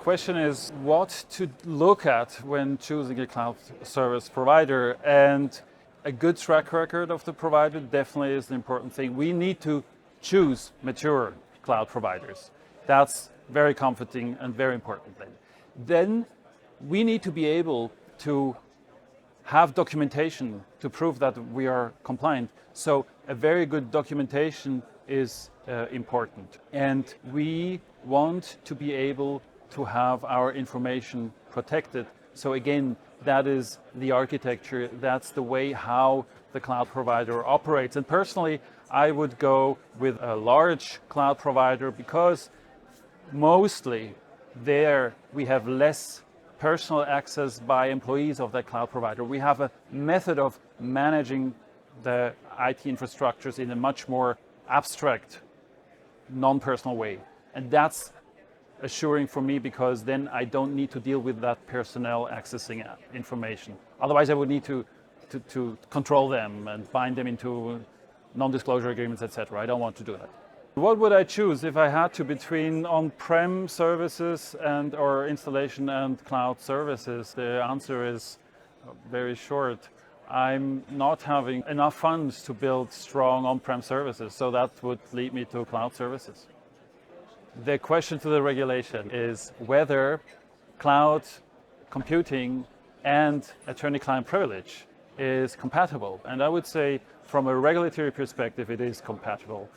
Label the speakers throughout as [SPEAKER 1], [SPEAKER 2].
[SPEAKER 1] question is what to look at when choosing a cloud service provider, and a good track record of the provider definitely is an important thing. We need to choose mature cloud providers. That's very comforting and very important thing. Then we need to be able to have documentation to prove that we are compliant. So a very good documentation is important. And we want to be able to have our information protected. So again, that is the architecture, that's the way how the cloud provider operates. And personally, I would go with a large cloud provider because mostly there we have less personal access by employees of that cloud provider. We have a method of managing the IT infrastructures in a much more abstract, non-personal way. And that's assuring for me because then I don't need to deal with that personnel accessing information. Otherwise I would need to control them and bind them into non-disclosure agreements, etc. I don't want to do that. What would I choose if I had to between on-prem services or installation and cloud services? The answer is very short. I'm not having enough funds to build strong on-prem services, so that would lead me to cloud services. The question to the regulation is whether cloud computing and attorney-client privilege is compatible. And I would say from a regulatory perspective, it is compatible.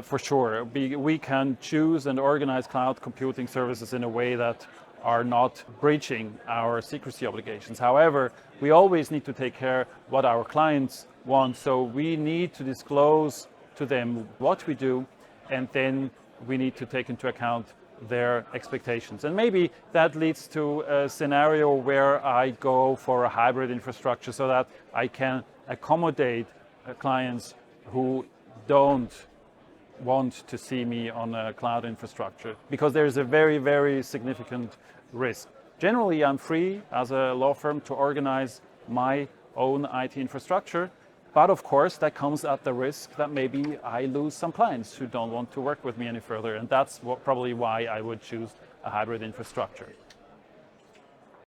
[SPEAKER 1] For sure, we can choose and organize cloud computing services in a way that are not breaching our secrecy obligations. However, we always need to take care what our clients want. So we need to disclose to them what we do, and then we need to take into account their expectations. And maybe that leads to a scenario where I go for a hybrid infrastructure so that I can accommodate clients who don't want to see me on a cloud infrastructure, because there's a very, very significant risk. Generally, I'm free as a law firm to organize my own IT infrastructure, but of course that comes at the risk that maybe I lose some clients who don't want to work with me any further, and that's probably why I would choose a hybrid infrastructure.